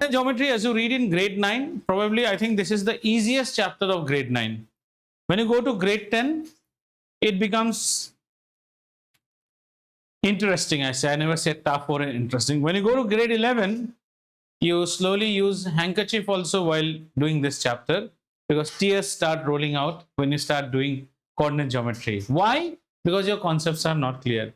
Coordinate geometry, as you read in grade 9, probably I think this is the easiest chapter of grade 9. When you go to grade 10, it becomes interesting. I never said tough or interesting. When you go to grade 11, you slowly use handkerchief also while doing this chapter, because tears start rolling out when you start doing coordinate geometry. Why? Because your concepts are not clear.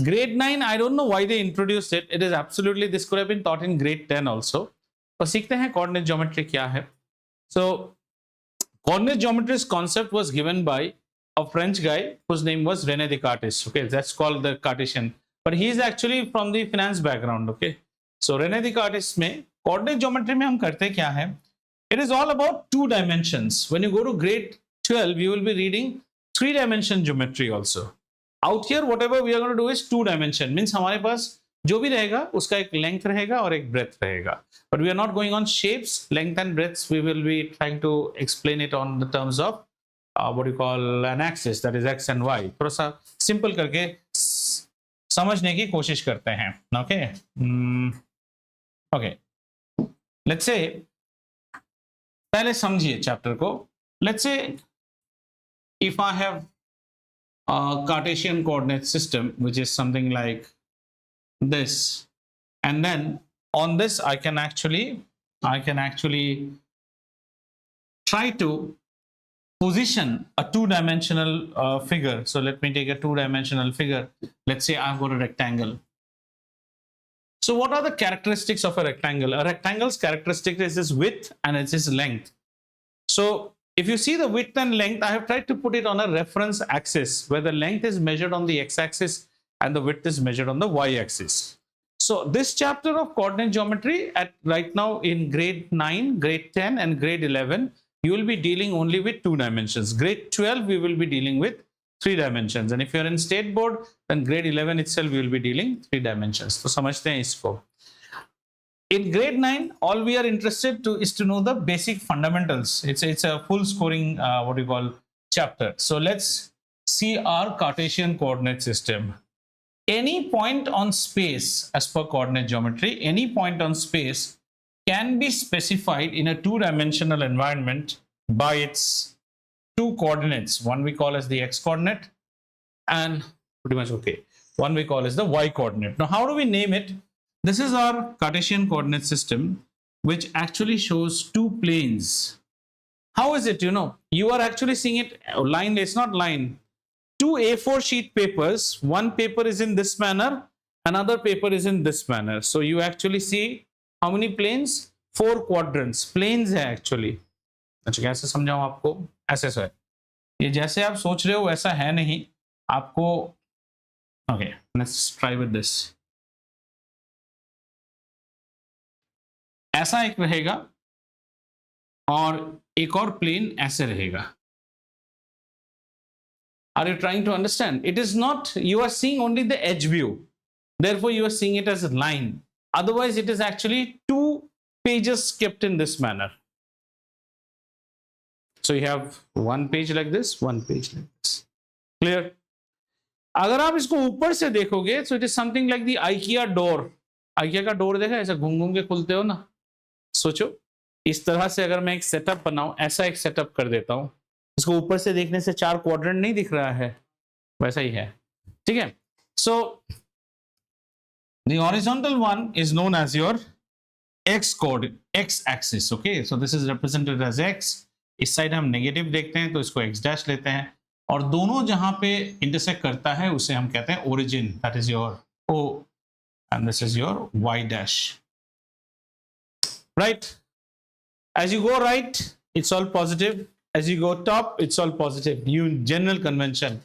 Grade 9, I don't know why they introduced it. It is absolutely, this could have been taught in grade 10 also. तो सीखते हैं coordinate geometry क्या है. So coordinate geometry's concept was given by a French guy whose name was René Descartes. Okay, that's called the Cartesian, but he is actually from the finance background. Okay, so René Descartes में coordinate geometry में हम करते क्या है? It is all about 2 dimensions. When you go to grade 12, you will be reading 3-dimension geometry also. Out here, whatever we are going to do is 2-dimension. Means हमारे पास जो भी रहेगा उसका एक length रहेगा और एक breadth रहेगा. But we are not going on shapes, length and breadths. We will be trying to explain it on the terms of what you call an axis, that is x and y. थोड़ा सा simple करके समझने की कोशिश करते हैं. Okay. Okay. Let's say पहले समझिए चैप्टर को. Let's say if I have a Cartesian coordinate system, which is something like this, and then on this I can actually try to position a 2-dimensional figure. So let me take a 2-dimensional figure. Let's say I've got a rectangle. So what are the characteristics of a rectangle? A rectangle's characteristic is its width and it's its length. So if you see the width and length, I have tried to put it on a reference axis where the length is measured on the x-axis and the width is measured on the y-axis. So this chapter of coordinate geometry right now in grade 9, grade 10 and grade 11, you will be dealing only with 2 dimensions. Grade 12, we will be dealing with 3 dimensions. And if you're in state board, then grade 11 itself, we will be dealing 3 dimensions. So समझते हैं इसको. In grade 9, all we are interested to is to know the basic fundamentals. It's a full scoring what you call chapter. So let's see our Cartesian coordinate system. Any point on space, as per coordinate geometry, any point on space can be specified in a 2-dimensional environment by its 2 coordinates. One we call as the x coordinate, and pretty much okay, one we call as the y coordinate. Now how do we name it? This is our Cartesian coordinate system, which actually shows 2 planes. How is it? You are actually seeing it line. It's not line. 2 A4 sheet papers. One paper is in this manner, another paper is in this manner. So you actually see how many planes? 4 quadrants. Planes है actually. अच्छा कैसे समझाऊं आपको? ऐसे है. ये जैसे आप सोच रहे हो वैसा है नहीं. आपको okay, let's try with this. ऐसा एक रहेगा और एक और प्लेन ऐसे रहेगा. Are you trying to understand? It is not, you are seeing only the edge view. Therefore, you are seeing it as a line. Otherwise, it is actually 2 pages kept in this manner. So you have 1 page like this, 1 page like this. Clear? अगर आप इसको ऊपर से देखोगे, so it is something like the IKEA door. IKEA का door देखा ऐसा घूम घूम के खुलते हो ना. सोचो इस तरह से अगर मैं एक सेटअप बनाऊं, ऐसा एक सेटअप कर देता हूं, इसको ऊपर से देखने से 4 क्वाड्रेंट नहीं दिख रहा है, वैसा ही है. ठीक है. सो the horizontal one is known as your x coordinate, x axis. Okay, so this is represented as x. इस साइड हम नेगेटिव देखते हैं तो इसको x डैश लेते हैं, और दोनों जहां पे इंटरसेक्ट करता है उसे हम कहते हैं origin. That is your o and this is your y dash. Right? As you go right, it's all positive. As you go top, it's all positive. New general convention.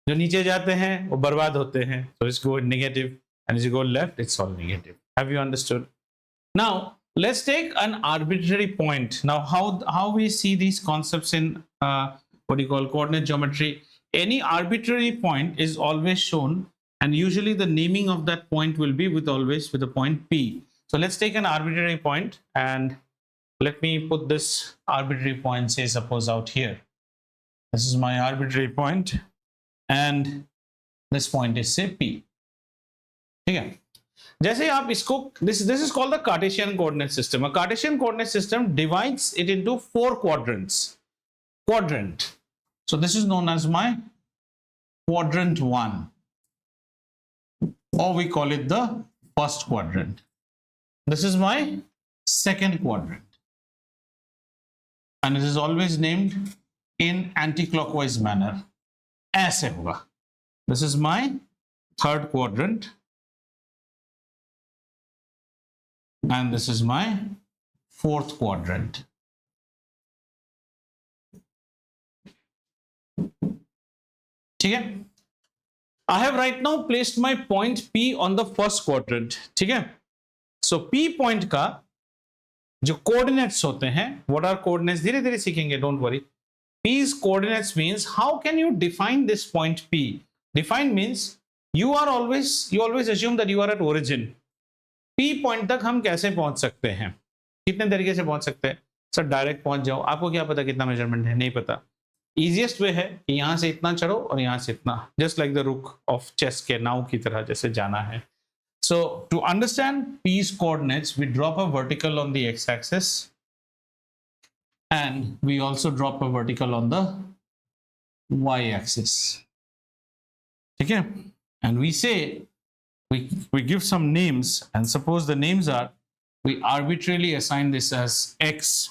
जो नीचे जाते हैं वो बर्बाद होते हैं. So it's go negative, and as you go left, it's all negative. Have you understood? Now let's take an arbitrary point. Now how we see these concepts in what you call coordinate geometry? Any arbitrary point is always shown, and usually the naming of that point will be always with a point P. So let's take an arbitrary point, and let me put this arbitrary point, say suppose out here. This is my arbitrary point, and this point is say P. Okay. जैसे आप इसको this is called the Cartesian coordinate system. A Cartesian coordinate system divides it into 4 quadrants. Quadrant. So this is known as my quadrant 1, or we call it the first quadrant. This is my second quadrant, and it is always named in anti-clockwise manner. ऐसे होगा. This is my third quadrant, and this is my fourth quadrant. ठीक है. I have right now placed my point P on the first quadrant. ठीक है. So P point का जो coordinates होते हैं, what are coordinates? धीरे धीरे सीखेंगे, don't worry. P's coordinates means how can you define this point P? Define means you always assume that you are at origin. P point तक हम कैसे पहुंच सकते हैं? कितने तरीके से पहुंच सकते हैं? सर डायरेक्ट पहुंच जाओ. आपको क्या पता कितना मेजरमेंट है? नहीं पता. इजीएस्ट वे है कि यहां से इतना चढ़ो और यहां से इतना, जस्ट लाइक द रुक ऑफ चेस के नाव की तरह जैसे जाना है. So to understand P's coordinates, we drop a vertical on the x-axis, and we also drop a vertical on the y-axis. Okay, and we say we give some names, and suppose the names are, we arbitrarily assign this as x.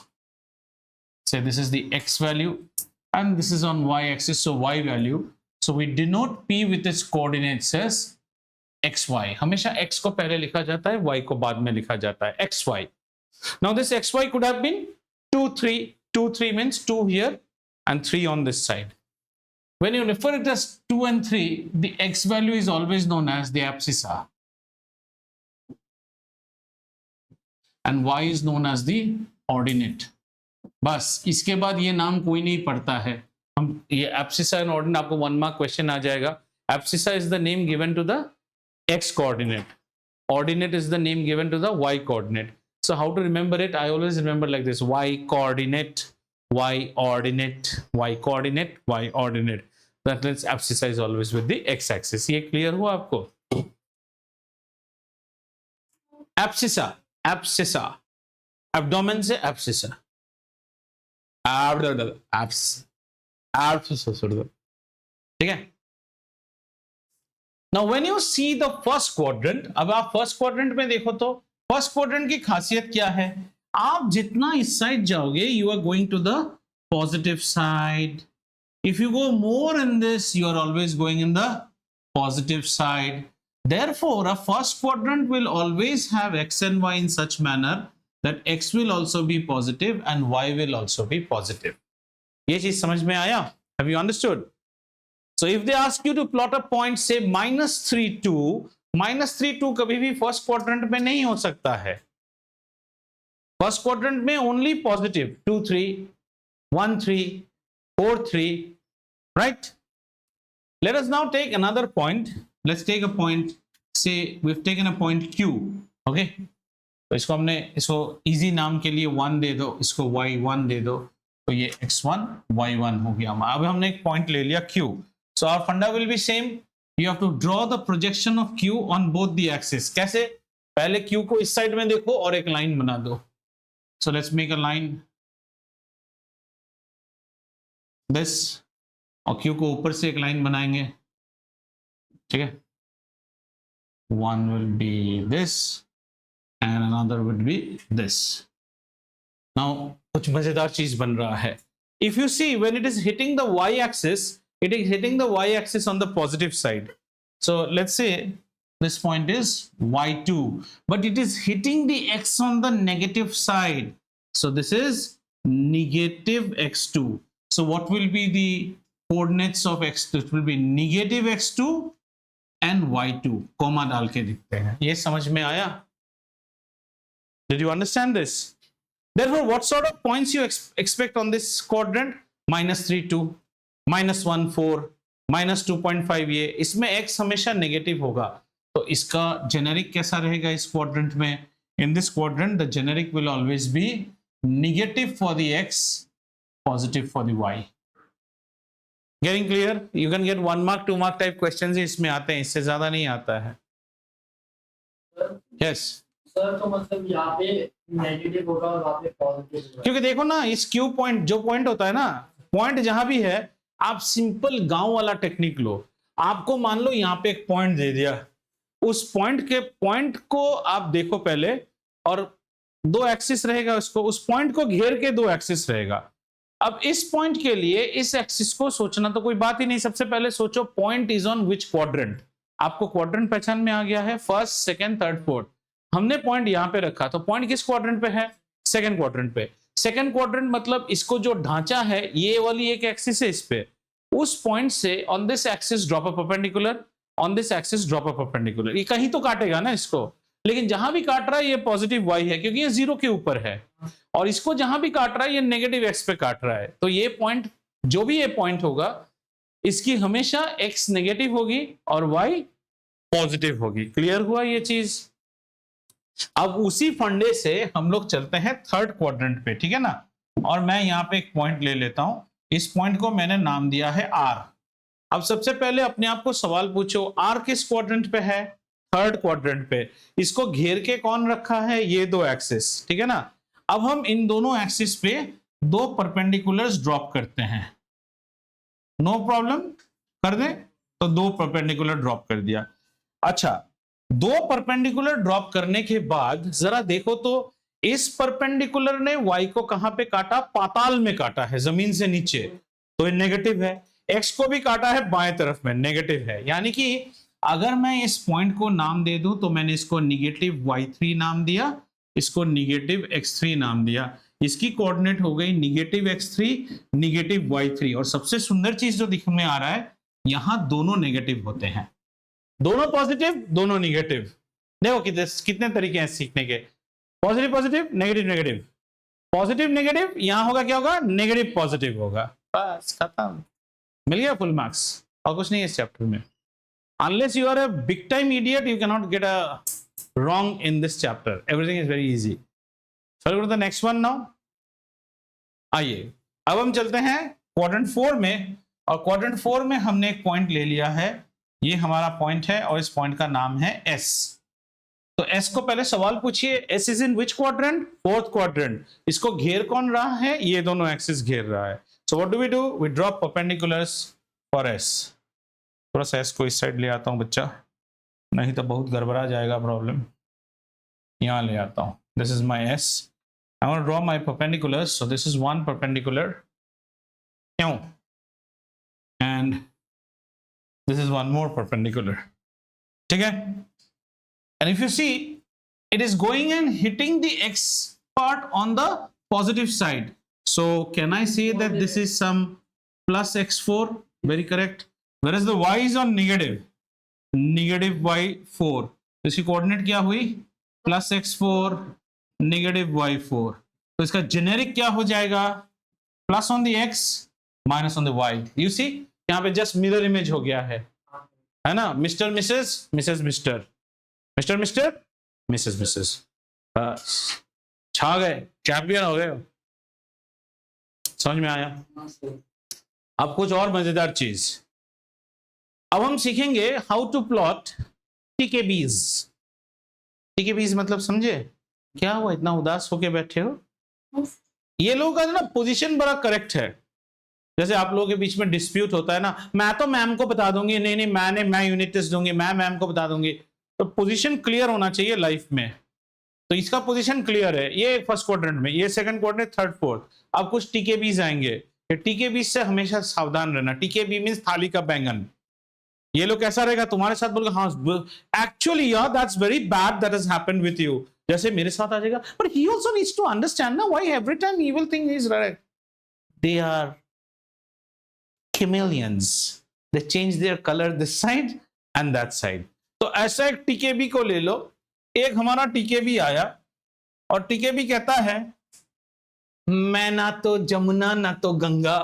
Say this is the x value, and this is on y-axis, so y value. So we denote P with its coordinates as xy. हमेशा x को पहले लिखा जाता है, y को बाद में लिखा जाता है, xy. Now this xy could have been 2, 3. 2, 3 means 2 here and 3 on this side. When you refer it as 2 and 3, the x value is always known as the abscissa, and y is known as the ordinate. बस इसके बाद ये नाम कोई नहीं पढ़ता है. हम ये abscissa and ordinate, आपको 1 mark question आ जाएगा. Abscissa is the name given to the x coordinate. Ordinate is the name given to the y coordinate. So how to remember it? I always remember like this: y coordinate, y ordinate, y coordinate, y ordinate. That means abscissa is always with the x-axis. ये clear हुआ आपको? Abscissa, abscissa, abdomen से abscissa, abscissa, ठीक है? Now when you see the first quadrant, अब आप first quadrant में देखो तो first quadrant की खासियत क्या है? आप जितना इस साइड जाओगे, you are going to the positive side. If you go more in this, you are always going in the positive side. Therefore, a first quadrant will always have x and y in such manner that x will also be positive and y will also be positive. ये चीज समझ में आया? Have you understood? So if they ask you to plot a point, say -3, 2, -3, 2 कभी भी first quadrant में नहीं हो सकता है. First quadrant में only positive, 2, 3, 1, 3, 4, 3, right? Let us now take another point. Let's take a point, say we've taken a point Q, okay? तो इसको हमने, इसको easy नाम के लिए 1 दे दो, इसको y1 दे दो, तो ये x1, y1 हो गया. अब हमने एक point ले लिया Q. So our funda will be same. You have to draw the projection of Q on both the axes. कैसे? पहले Q को इस साइड में देखो और एक लाइन बना दो. So let's make a line. This, और Q को ऊपर से एक लाइन बनाएंगे. ठीक है? One will be this, and another would be this. Now कुछ मजेदार चीज बन रहा है. If you see, when it is hitting the y-axis, it is hitting the y-axis on the positive side. So let's say this point is y2, but it is hitting the x on the negative side. So this is negative x2. So what will be the coordinates of x2? It will be negative x2 and y2. Comma डाल के लिखते हैं. ये समझ में आया? Did you understand this? Therefore, what sort of points you expect on this quadrant? -3, 2, -1, 4, -2.5. ये इसमें x हमेशा नेगेटिव होगा. तो इसका जेनेरिक कैसा रहेगा इस क्वाड्रेंट में? In this quadrant, the generic will always be negative for the x, positive for the y. Getting clear? You can get 1 mark, 2 mark type questions इसमें आते हैं, इससे ज्यादा नहीं आता है. यस सर तो मतलब यहाँ पे नेगेटिव होगा और वहाँ पे पॉजिटिव होगा। क्योंकि देखो ना, इस क्यू पॉइंट, जो पॉइंट होता है ना, पॉइंट जहां भी है, आप सिंपल गांव वाला टेक्निक लो। आपको मान लो यहाँ पे एक पॉइंट दे दिया, उस पॉइंट को आप देखो पहले, और दो एक्सिस रहेगा, उसको, उस पॉइंट को घेर के दो एक्सिस रहेगा। अब इस पॉइंट के लिए इस एक्सिस को सोचना तो कोई बात ही नहीं, सबसे पहले सोचो point is on which quadrant. आपको क्वाड्रेंट पहचान में आ गया है, फर्स्ट, सेकंड, थर्ड, फोर्थ। हमने पॉइंट यहां पे रखा, तो पॉइंट किस क्वाड्रेंट पे है? सेकंड क्वाड्रेंट पे। सेकंड क्वाड्रेंट मतलब इसको जो ढांचा है, ये वाली एक एक्सिस है इस पे, उस पॉइंट से on this axis drop a perpendicular, on this axis drop a perpendicular. ये कहीं तो काटेगा ना इसको, लेकिन जहां भी काट रहा है ये पॉजिटिव वाई है, क्योंकि ये जीरो के ऊपर है, और इसको जहां भी काट रहा है ये नेगेटिव एक्स पे काट रहा है। तो ये पॉइंट, जो भी ये पॉइंट होगा, इसकी हमेशा एक्स नेगेटिव होगी और वाई पॉजिटिव होगी। क्लियर हुआ ये चीज? अब उसी फंडे से हम लोग चलते हैं थर्ड क्वाड्रेंट पे, ठीक है ना। और मैं यहाँ पे एक पॉइंट ले लेता हूं, इस पॉइंट को मैंने नाम दिया है आर। अब सबसे पहले अपने आप को सवाल पूछो, आर किस क्वाड्रेंट पे है? थर्ड क्वाड्रेंट पे। इसको घेर के कौन रखा है? ये दो एक्सिस, ठीक है ना। अब हम इन दोनों एक्सिस पे दो परपेंडिकुलर्स ड्रॉप करते हैं, नो प्रॉब्लम, कर दें? तो दो परपेंडिकुलर ड्रॉप कर दिया। अच्छा, दो परपेंडिकुलर ड्रॉप करने के बाद जरा देखो तो, इस परपेंडिकुलर ने वाई को कहां पे काटा? पाताल में काटा है, जमीन से नीचे, तो ये नेगेटिव है। एक्स को भी काटा है बाएं तरफ में, नेगेटिव है। यानी कि अगर मैं इस पॉइंट को नाम दे दूं, तो मैंने इसको निगेटिव y3 नाम दिया, इसको निगेटिव x3 नाम दिया। इसकी कोऑर्डिनेट हो गई निगेटिव x3, निगेटिव y3। और सबसे सुंदर चीज जो दिख में आ रहा है, यहां दोनों नेगेटिव होते हैं, दोनों पॉजिटिव, दोनों निगेटिव। देखो कितने तरीके हैं सीखने के। Positive positive, negative negative, positive negative, यहां होगा क्या होगा? नेगेटिव पॉजिटिव होगा, बस खत्म, मिल गया फुल मार्क्स। और कुछ नहीं है इस चैप्टर में। Unless you are a big time idiot, you cannot get a wrong in this chapter. Everything is very easy. Shall we go to the next one now? आइए, अब हम चलते हैं क्वाड्रेंट 4 में, और क्वाड्रेंट 4 में हमने एक पॉइंट ले लिया है, ये हमारा पॉइंट है, और इस पॉइंट का नाम है S। तो S को पहले सवाल पूछिए, S is in which quadrant? Fourth quadrant. इसको घेर कौन रहा है? ये दोनों एक्सिस घेर रहा है। So what do? We drop perpendiculars for S. थोड़ा सा एस को इस साइड ले आता हूं बच्चा, नहीं तो बहुत गड़बड़ा जाएगा प्रॉब्लम। यहां ले आता हूं, this is my S, I want to draw my perpendiculars. So this is one perpendicular, क्यों, and this is one more perpendicular, ठीक है। And if you see, it is going and hitting the x part on the positive side, so can I say that this is some plus x4? Very correct. Whereas the y is on negative, negative y4, तो इसकी coordinate क्या हुई? Plus x4, negative y4। तो इसका generic क्या हो जाएगा? Plus on the x, minus on the y। You see, यहाँ पे जस्ट मिरर इमेज हो गया है ना। Mister missus, missus mister, mister mister, missus missus, बस छा गए, चैंपियन हो गए। समझ में आया? अब कुछ और मजेदार चीज, अब हम सीखेंगे हाउ टू प्लॉट टीकेबीज। टीकेबीज मतलब समझे? क्या हुआ, इतना उदास होके बैठे हो? ये लोगों का ना पोजीशन बड़ा करेक्ट है। जैसे आप लोगों के बीच में डिस्प्यूट होता है ना, मैं तो मैम को बता दूंगी, नहीं नहीं मैं यूनिट टेस्ट दूंगी, मैं मैम को बता दूंगी। तो पोजीशन क्लियर होना चाहिए लाइफ में। तो इसका पोजीशन क्लियर है, ये फर्स्ट क्वाड्रेंट में, ये सेकंड क्वाड्रेंट, थर्ड फोर्थ। अब कुछ टीकेबीज आएंगे, टीकेबीज से हमेशा सावधान रहना। टीकेबी मींस थाली का बैंगन। ये लोग कैसा रहेगा तुम्हारे साथ? बोल, हाँ एक्चुअली यार that's very bad that has happened with you, जैसे मेरे साथ आ जाएगा। But he also needs to understand ना why every time he will think he is right. They are chameleons, they change their color this side and that side। तो ऐसा एक टीकेबी को ले लो, एक हमारा टीकेबी आया और टीकेबी कहता है, मैं ना तो जमुना ना तो गंगा,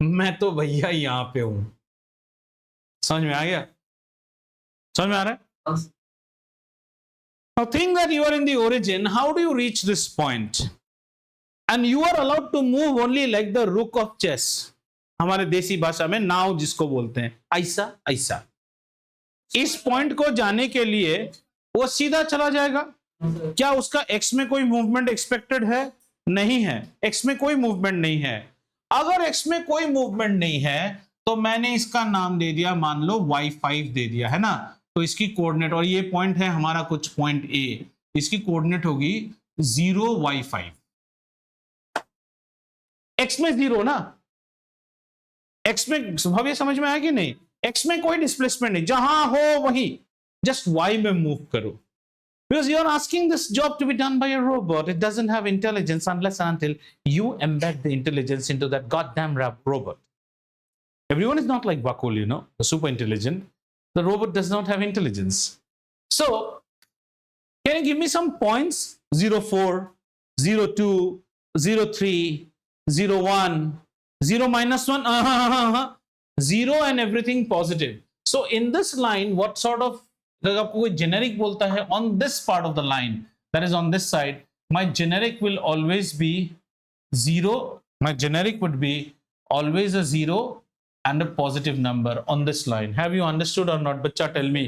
मैं तो भैया यहां पे हूं। समझ में आ गया? समझ में आ रहा है? Now think that you are in the origin, how do you reach this point? And you are allowed to move only like the rook of chess, हमारे देसी भाषा में नाव जिसको बोलते हैं, ऐसा ऐसा। इस पॉइंट को जाने के लिए वो सीधा चला जाएगा। क्या उसका एक्स में कोई मूवमेंट एक्सपेक्टेड है? नहीं है, एक्स में कोई मूवमेंट नहीं है। अगर एक्स में कोई मूवमेंट नहीं है तो मैंने इसका नाम दे दिया, मान लो y5 दे दिया है ना, तो इसकी कोऑर्डिनेट, और ये पॉइंट है हमारा कुछ पॉइंट ए, इसकी कोऑर्डिनेट होगी 0y5। एक्स में 0 ना, एक्स में भव्य समझ में आया कि नहीं? एक्स में कोई डिस्प्लेसमेंट नहीं, जहां हो वहीं जस्ट y में मूव करो। Because you are asking this job to be done by a robot, it doesn't have intelligence unless and until you embed the intelligence into that goddamn robot. Everyone is not like Bakul, you know, the super intelligent. The robot does not have intelligence. So, can you give me some points? 04, 02, 03, 01, 0 minus 1, 0 and everything positive. So, in this line, what sort of, अगर आपको कोई generic बोलता है on this part of the line, that is on this side, my generic will always be 0. My generic would be always a 0 and a positive number on this line. Have you understood or not? बच्चा tell me.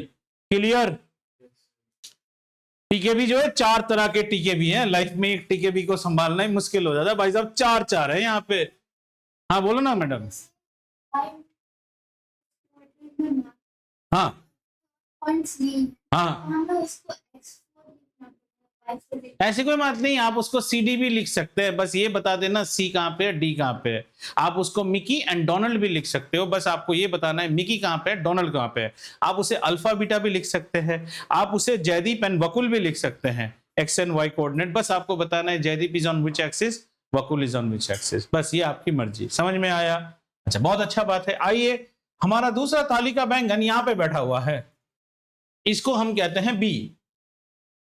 Clear? टीकेबी जो है 4 तरह के टीकेबी हैं life में, एक टीकेबी को संभालना ही मुश्किल हो जाता है भाई साहब। 4 है यहाँ पे। हाँ बोलो ना मैडम। हाँ हाँ, ऐसी कोई बात नहीं, आप उसको CD भी लिख सकते हैं, बस ये बता देना C कहाँ पे है, D कहाँ पे है। आप उसको मिकी एंड डोनाल्ड भी लिख सकते हो, बस आपको ये बताना है मिकी कहाँ पे है, डोनाल्ड कहाँ पे है। आप उसे अल्फा बीटा भी लिख सकते हैं, आप उसे जयदीप एंड वकुल भी लिख सकते हैं, एक्स एंड वाई कोऑर्डिनेट। बस आपको बताना है Jaydeep is on which axis, Vakul is on which axis, बस ये आपकी मर्जी। समझ में आया? अच्छा, बहुत अच्छा बात है। आइए, हमारा दूसरा तालिका बैंगन यहाँ पे बैठा हुआ है, इसको हम कहते हैं बी।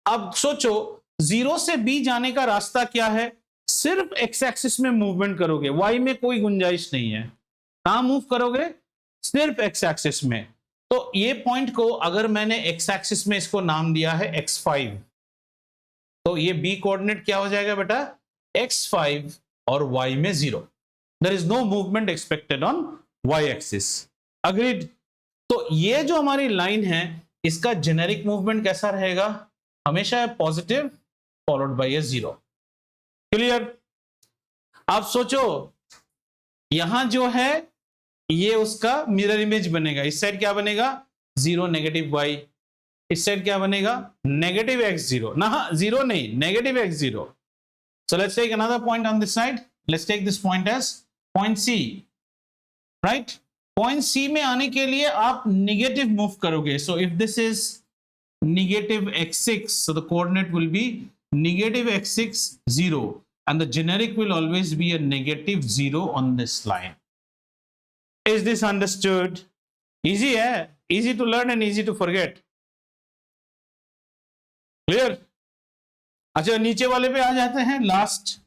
अब सोचो 0 से B जाने का रास्ता क्या है? सिर्फ एक्स एक्सिस में मूवमेंट करोगे, वाई में कोई गुंजाइश नहीं है। कहां मूव करोगे? सिर्फ एक्स एक्सिस में। तो ये पॉइंट को अगर मैंने एक्स एक्सिस में इसको नाम दिया है x5, तो ये B कोऑर्डिनेट क्या हो जाएगा बेटा? x5 और y में 0। There is no movement expected on y axis. Agreed? तो ये जो हमारी लाइन है, इसका जेनेरिक मूवमेंट कैसा रहेगा? हमेशा पॉजिटिव फॉलोड बाय 0। क्लियर? आप सोचो, यहां जो है ये उसका मिरर इमेज बनेगा। इस साइड क्या बनेगा? 0 नेगेटिव y। इस साइड क्या बनेगा? नेगेटिव x0 ना, 0 नहीं, negative x0। So let's take another point on this side. Let's take this point as point C, right? Point C में आने के लिए आप निगेटिव मूव करोगे। So if this is negative x6, so the coordinate will be negative x6 0, and the generic will always be a negative 0 on this line. Is this understood? Easy है, easy to learn and easy to forget. Clear? अच्छा, नीचे वाले पे आ जाते हैं। Last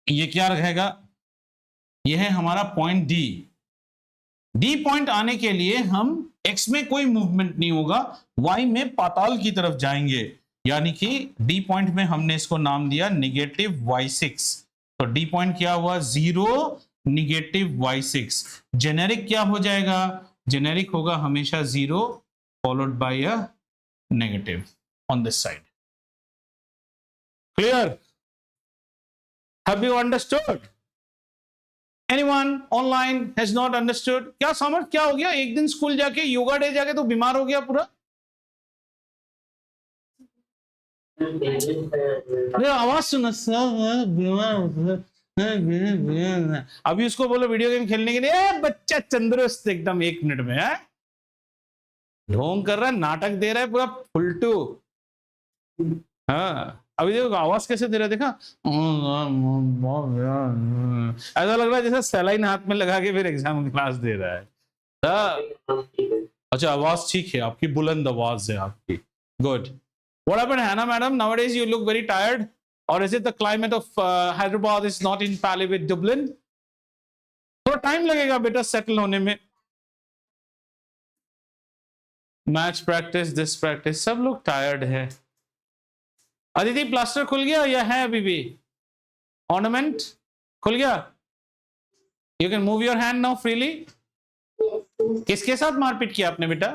ये क्या रहेगा? ये है हमारा पॉइंट D। D पॉइंट आने के लिए हम x में कोई मूवमेंट नहीं होगा, y में पाताल की तरफ जाएंगे, यानी कि D पॉइंट में हमने इसको नाम दिया नेगेटिव y6। तो D पॉइंट क्या हुआ? 0 नेगेटिव y6। जेनेरिक क्या हो जाएगा? जेनेरिक होगा हमेशा 0 followed by a negative on this side. Clear? Have you understood? Anyone online has not understood? क्या समझ क्या हो गया? एक दिन स्कूल जाके योगा डे जाके तो बीमार हो गया पूरा। अरे आवाज सुना, अभी उसको बोलो वीडियो गेम खेलने के लिए, बच्चा तंदुरुस्त एकदम 1 मिनट में है, ढोंग कर रहा है, नाटक दे रहा है पूरा फुलटू। हाँ, अभी देखो आवाज कैसे दे रहा है, देखा? ऐसा लग रहा है जैसे सलाइन हाथ में लगा के फिर एग्जाम क्लास दे रहा है। अच्छा, आवाज ठीक है आपकी, बुलंद आवाज है आपकी। Good. What happened, Hannah madam? Nowadays you look very tired, or is it the climate of Hyderabad is not in pally with Dublin? थोड़ा टाइम लगेगा बेटा सेटल होने में। मैच प्रैक्टिस, दिस प्रैक्टिस, सब लोग टायर्ड है। अदिति, प्लास्टर खुल गया या है अभी भी? ऑर्नामेंट खुल गया? You can move your hand now freely. किसके साथ मारपीट किया आपने बेटा?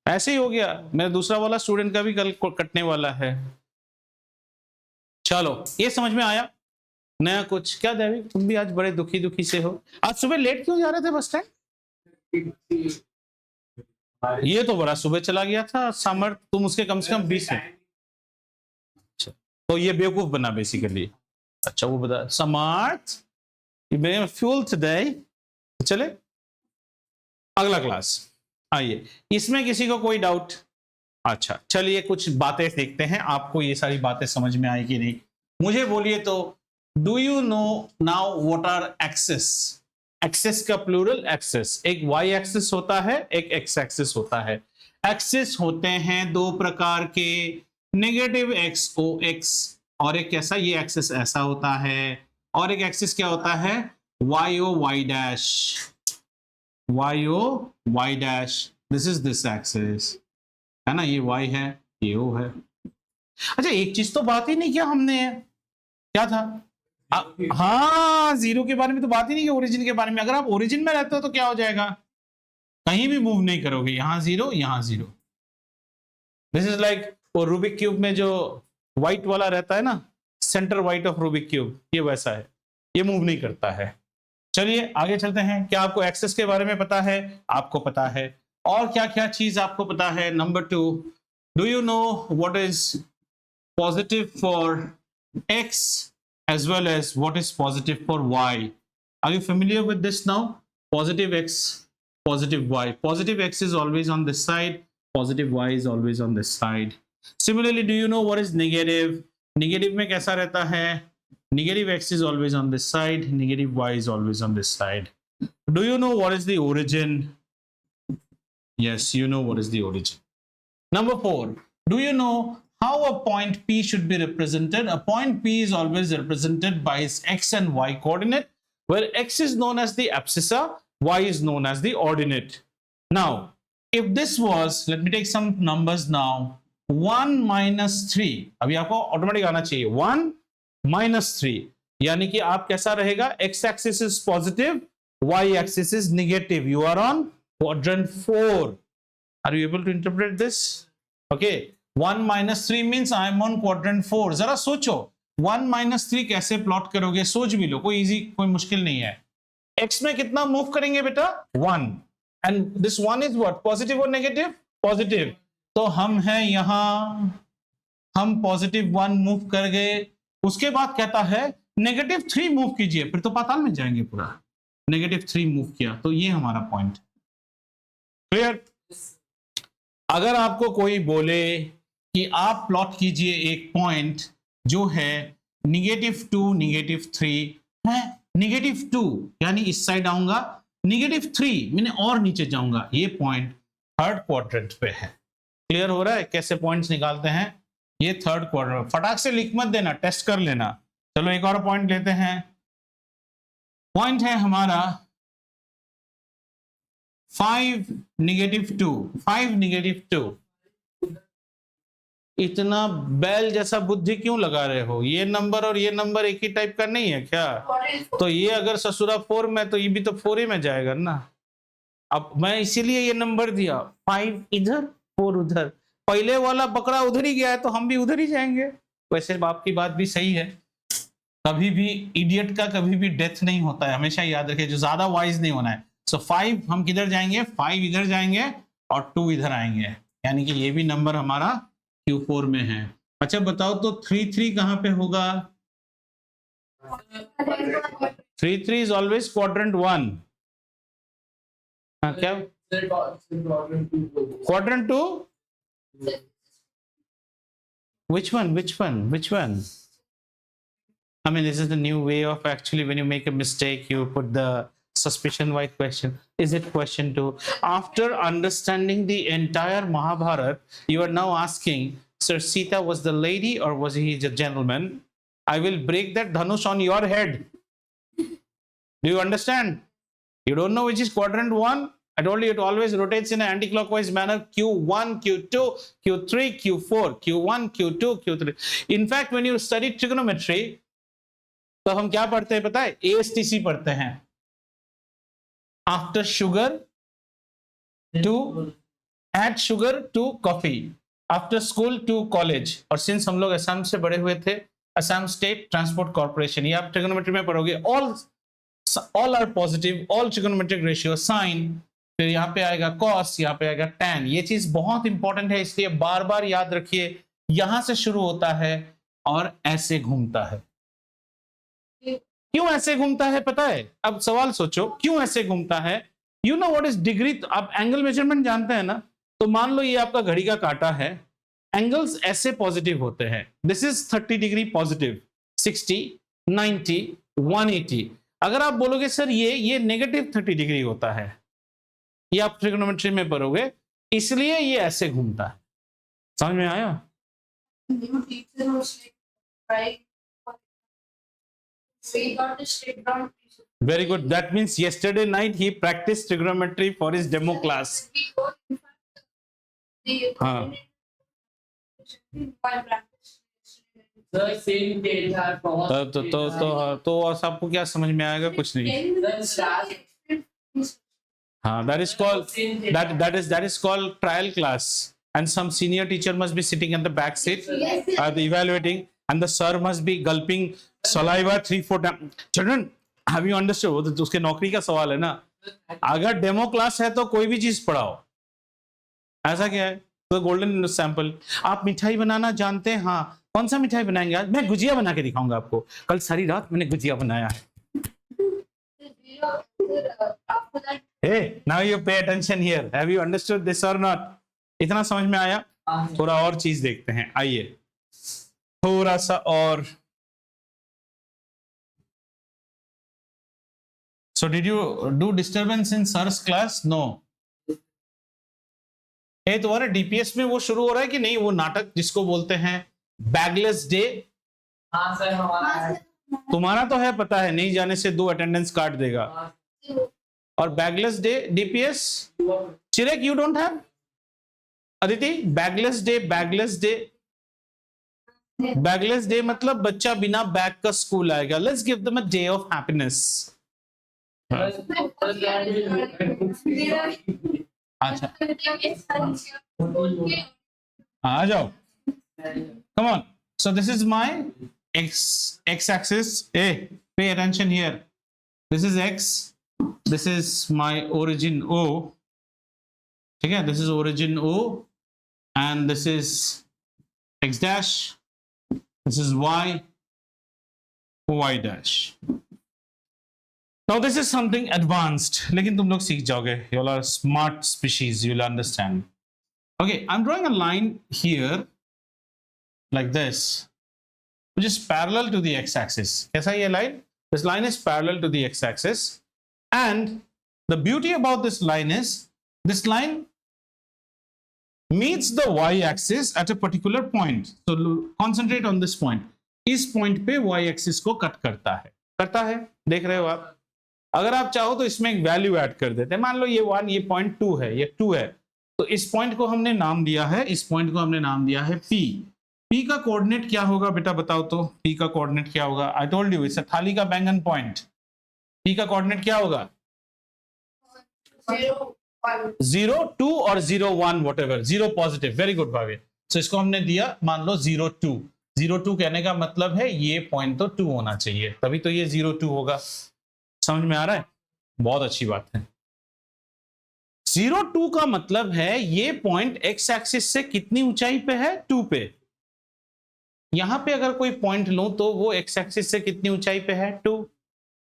ऐसे ही हो गया, मेरा दूसरा वाला स्टूडेंट का भी कल कटने वाला है। चलो ये समझ में आया। नया कुछ क्या देवी, तुम भी आज बड़े दुखी दुखी से हो। आज सुबह लेट क्यों जा रहे थे बस स्टैंड? ये तो बड़ा सुबह चला गया था समर, तुम उसके कम से कम 20 है। अच्छा, तो ये बेवकूफ बना बेसिकली। अच्छा वो बता समर्थ फ्यूल टुडे। चले अगला क्लास, आइए। इसमें किसी को कोई डाउट? अच्छा चलिए कुछ बातें देखते हैं, आपको ये सारी बातें समझ में आई कि नहीं मुझे बोलिए तो। Do you know now what are axis? Axis का प्लूरल एक्सिस, एक वाई एक्सिस होता है, एक एक्स एक्सिस होता है। एक्सिस होते हैं दो प्रकार के, नेगेटिव एक्स ओ एक्स, और एक कैसा, ये एक्सिस ऐसा होता है, और एक एक्सिस क्या होता है, Y O Y dash, Y O Y dash. This is this axis है ना, ये y है, ये o है। अच्छा एक चीज तो बात ही नहीं किया हमने, क्या था? हाँ जीरो के बारे में तो बात ही नहीं की, ओरिजिन के बारे में। अगर आप ओरिजिन में रहते हो तो क्या हो जाएगा, कहीं भी मूव नहीं करोगे, यहां जीरो यहां जीरो। दिस इज लाइक वो रूबिक क्यूब में जो व्हाइट वाला रहता है ना, centre white of Rubik cube, ये वैसा है, ये मूव नहीं करता है। चलिए आगे चलते हैं। क्या आपको एक्सेस के बारे में पता है? आपको पता है। और क्या क्या चीज आपको पता है? Number 2, do you know what is positive for x as well as what is positive for y? Are you familiar with this now? Positive x, positive y. Positive x is always on this side, positive y is always on this side. Similarly, do you know what is negative? Negative में कैसा रहता है? Negative x is always on this side, negative y is always on this side. Do you know what is the origin? Yes, you know what is the origin. Number 4, do you know how a point P should be represented? A point P is always represented by its x and y coordinate, where x is known as the abscissa, y is known as the ordinate. Now, if this was, let me take some numbers now, 1 minus 3, अभी आपको automatic आना चाहिए 1 minus 3, यानी कि आप कैसा रहेगा, x axis is positive, y axis is negative. You are on quadrant 4. Are you able to interpret this? Okay, 1 minus 3 means I am on quadrant 4. जरा सोचो 1 minus 3 कैसे प्लॉट करोगे, सोच भी लो, कोई इजी कोई मुश्किल नहीं है। x में कितना मूव करेंगे बेटा, 1, and this 1 is what, positive और नेगेटिव? पॉजिटिव। तो हम हैं यहां, हम पॉजिटिव 1 मूव कर गए, उसके बाद कहता है नेगेटिव 3 मूव कीजिए, फिर तो पाताल में जाएंगे पूरा। नेगेटिव 3 मूव किया, तो ये हमारा पॉइंट। क्लियर? अगर आपको कोई बोले कि आप प्लॉट कीजिए एक पॉइंट जो है -2 -3 है, -2 यानी इस साइड आऊंगा, -3 मैंने और नीचे जाऊंगा, ये पॉइंट थर्ड क्वाड्रेंट पे है। क्लियर हो रहा है कैसे पॉइंट्स निकालते हैं? ये थर्ड क्वाड्रेंट, फटाक से लिख मत देना, टेस्ट कर लेना। चलो एक और पॉइंट लेते हैं। पॉइंट है हमारा 5 -2, 5 -2। इतना बैल जैसा बुद्धि क्यों लगा रहे हो? ये नंबर और ये नंबर एक ही टाइप का नहीं है क्या? तो ये अगर ससुरा 4 में, तो ये भी तो 4 ही में जाएगा ना। अब मैं इसीलिए ये नंबर दिया, 5 इधर 4 उधर, पहले वाला बकरा उधर ही गया है तो हम भी उधर ही जाएंगे। वैसे बाप की बात भी सही है, कभी भी इडियट का कभी भी डेथ नहीं होता है, हमेशा याद रखिए, जो ज्यादा वाइज नहीं होना है। सो 5 हम किधर जाएंगे, 5 इधर जाएंगे और 2 इधर आएंगे, यानी कि ये भी नंबर हमारा Q4 में है। अच्छा बताओ तो 3 कहां पे होगा? 3 इज ऑलवेज क्वाड्रेंट 1। क्या quadrant 2? Which one? I mean, this is the new way of actually, when you make a mistake, you put the suspicion white question. Is it question 2? After understanding the entire Mahabharata, you are now asking, Sir, Sita was the lady or was he the gentleman? I will break that dhanush on your head. Do you understand? You don't know which is quadrant 1? I told you it always rotates in an anti-clockwise manner. Q1, Q2, Q3, Q4, Q1, Q2, Q3. In fact, when you study trigonometry, तो हम क्या पढ़ते हैं पता है? ASTC पढ़ते हैं। After sugar to add sugar to coffee, after school to college. और since हम लोग असम से बड़े हुए थे, असम स्टेट ट्रांसपोर्ट कॉर्पोरेशन, ये आप ट्रिग्नोमेट्री में पढ़ोगे. all are positive, all trigonometric ratio, sin, फिर यहाँ पे आएगा cos, यहाँ पे आएगा tan. ये चीज बहुत इंपॉर्टेंट है, इसलिए बार बार याद रखिए. यहां से शुरू होता है और ऐसे घूमता है. क्यों ऐसे घूमता है पता है? अब सवाल सोचो, क्यों ऐसे घूमता है? You know what is degree? आप एंगल मेजरमेंट जानते हैं ना? तो मान लो ये आपका घड़ी का कांटा है, एंगल्स ऐसे पॉजिटिव होते हैं. This is 30 degree positive, 60, 90, 180. अगर आप बोलोगे सर ये नेगेटिव 30 डिग्री होता है, ये आप ट्रिग्नोमेट्री में पढ़ोगे, इसलिए ये ऐसे घूमता है. समझ में आया? Very good. That means yesterday night he practiced trigonometry for his demo class. हाँ. Sir, same date are from. तो आपको क्या समझ में आएगा? कुछ नहीं. हाँ, that is called trial class, and some senior teacher must be sitting in the back seat, evaluating, and the sir must be gulping saliva 3-4 times. Children, have you understood? तो उसके नौकरी का सवाल है ना. अगर डेमो क्लास है तो कोई भी चीज पढ़ाओ. ऐसा क्या है? तो गोल्डन सैंपल. आप मिठाई बनाना जानते हैं? हाँ. कौन सा मिठाई बनाएंगे आज? मैं गुजिया बना के दिखाऊंगा आपको. कल सारी रात मैंने गुजिया बनाया है. Hey, now you pay attention here. Have you understood this or not? इतना समझ में आया? थोड़ा और चीज देखते हैं. आइए थोड़ा सा और. So did you do disturbance in sir's class? No. तुम्हारे डीपीएस में वो शुरू हो रहा है कि नहीं? वो नाटक जिसको बोलते हैं बैगलेस डे. हाँ सर, हमारा तुम्हारा तो है, पता है, नहीं जाने से 2 अटेंडेंस काट देगा. और बैगलेस डे डीपीएस. चिरेक, you don't have? Aditi, bagless day मतलब बच्चा बिना बैग का स्कूल आएगा. Let's give them a day of happiness. अच्छा, आ जाओ. Come on. So this is my x-axis. Hey, pay attention here. This is x. This is my origin O. Okay, this is origin O, and this is x dash. This is y dash. Now this is something advanced. लेकिन तुम लोग सीख जाओगे. You all are smart species. You will understand. Okay, I'm drawing a line here like this, which is parallel to the x-axis. कैसा ये line? This line is parallel to the x-axis. And the beauty about this line is, this line meets the y-axis at a particular point. So concentrate on this point. इस point पे y-axis को cut करता है. देख रहे हो आप? अगर आप चाहो तो इसमें एक वैल्यू ऐड कर देते हैं. मान लो ये 1, ये पॉइंट 2 है, ये 2 है. तो इस पॉइंट को हमने नाम दिया है, इस पॉइंट को हमने नाम दिया है P. P का कोऑर्डिनेट क्या होगा बेटा, बताओ तो. P का कोऑर्डिनेट क्या होगा? I told you, it's a थाली का बैंगन पॉइंट. P का कोऑर्डिनेट क्या होगा? 0, 2 और 0, 1, whatever. 0 पॉजिटिव. वेरी गुड भाभी. सो इसको हमने दिया, मान लो 0, 2. 0, 2 कहने का मतलब है ये पॉइंट तो 2 होना चाहिए, तभी तो ये 0, 2 होगा. समझ में आ रहा है? बहुत अच्छी बात है. 0, 2 का मतलब है ये पॉइंट एक्स एक्सिस से कितनी ऊंचाई पे है? 2 पे. यहां पे अगर कोई पॉइंट लूं तो वो एक्स एक्सिस से कितनी ऊंचाई पे है? 2.